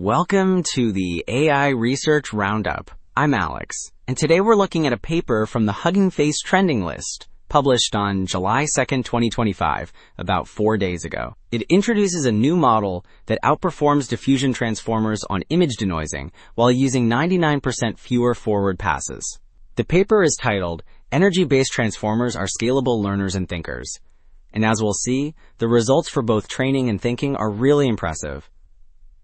Welcome to the AI Research Roundup. I'm Alex, and today we're looking at a paper from the Hugging Face trending list, published on July 2nd, 2025, about 4 days ago. It introduces a new model that outperforms diffusion transformers on image denoising while using 99% fewer forward passes. The paper is titled, Energy-Based Transformers are Scalable Learners and Thinkers. And as we'll see, the results for both training and thinking are really impressive.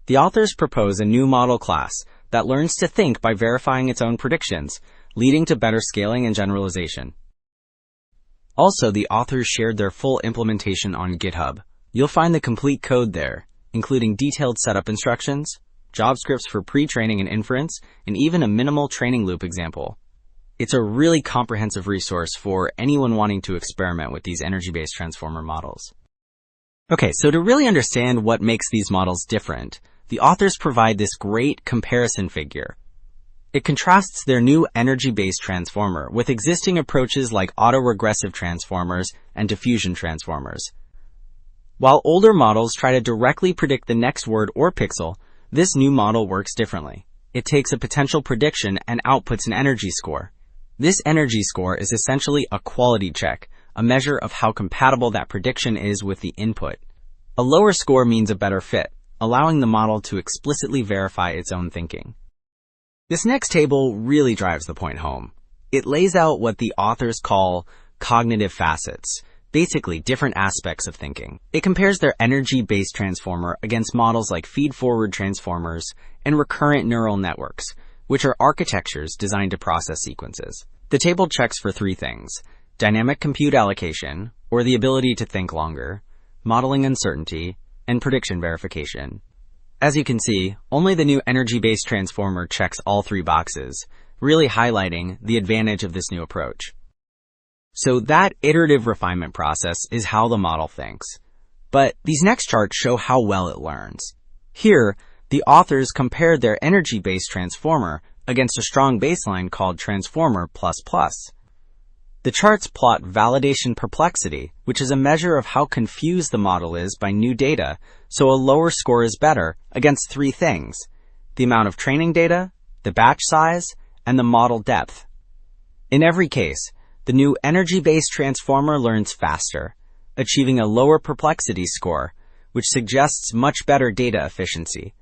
The authors propose a new model class that learns to think by verifying its own predictions, leading to better scaling and generalization. Also, the authors shared their full implementation on GitHub. You'll find the complete code there, including detailed setup instructions, job scripts for pre-training and inference, and even a minimal training loop example. It's a really comprehensive resource for anyone wanting to experiment with these energy-based transformer models. Okay, so to really understand what makes these models different, the authors provide this great comparison figure. It contrasts their new energy-based transformer with existing approaches like autoregressive transformers and diffusion transformers. While older models try to directly predict the next word or pixel, this new model works differently. It takes a potential prediction and outputs an energy score. This energy score is essentially a quality check, a measure of how compatible that prediction is with the input. A lower score means a better fit, allowing the model to explicitly verify its own thinking. This next table really drives the point home. It lays out what the authors call cognitive facets, basically different aspects of thinking. It compares their energy-based transformer against models like feed-forward transformers and recurrent neural networks, which are architectures designed to process sequences. The table checks for three things: dynamic compute allocation, or the ability to think longer, modeling uncertainty, and prediction verification. As you can see, only the new energy-based transformer checks all three boxes, really highlighting the advantage of this new approach. So that iterative refinement process is how the model thinks. But these next charts show how well it learns. Here, the authors compared their energy-based transformer against a strong baseline called Transformer++. The charts plot validation perplexity, which is a measure of how confused the model is by new data, so a lower score is better, against three things: the amount of training data, the batch size, and the model depth. In every case, the new energy-based transformer learns faster, achieving a lower perplexity score, which suggests much better data efficiency.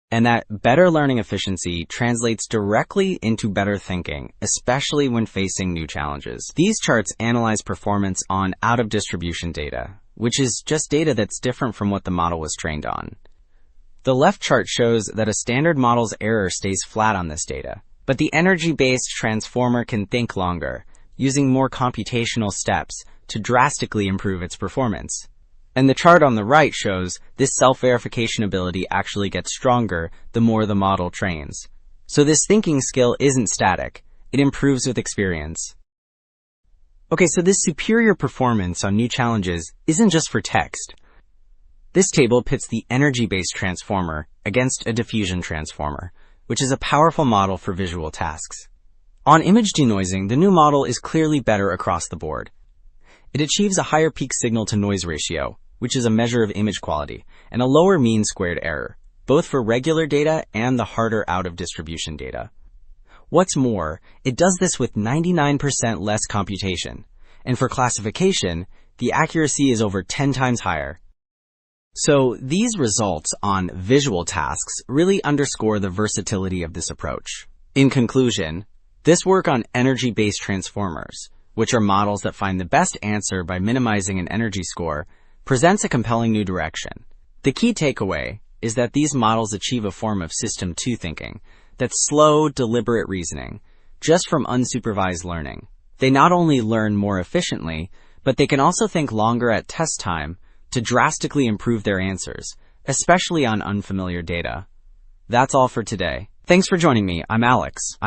And that better learning efficiency translates directly into better thinking, especially when facing new challenges. These charts analyze performance on out-of-distribution data, which is just data that's different from what the model was trained on. The left chart shows that a standard model's error stays flat on this data, but the energy-based transformer can think longer, using more computational steps to drastically improve its performance. And the chart on the right shows this self-verification ability actually gets stronger the more the model trains. So this thinking skill isn't static, it improves with experience. Okay, so this superior performance on new challenges isn't just for text. This table pits the energy-based transformer against a diffusion transformer, which is a powerful model for visual tasks. On image denoising, the new model is clearly better across the board. It achieves a higher peak signal-to-noise ratio, which is a measure of image quality, and a lower mean squared error, both for regular data and the harder out-of-distribution data. What's more, it does this with 99% less computation, and for classification, the accuracy is over 10 times higher. So these results on visual tasks really underscore the versatility of this approach. In conclusion, this work on energy-based transformers, which are models that find the best answer by minimizing an energy score, presents a compelling new direction. The key takeaway is that these models achieve a form of System 2 thinking that's slow, deliberate reasoning, just from unsupervised learning. They not only learn more efficiently, but they can also think longer at test time to drastically improve their answers, especially on unfamiliar data. That's all for today. Thanks for joining me. I'm Alex.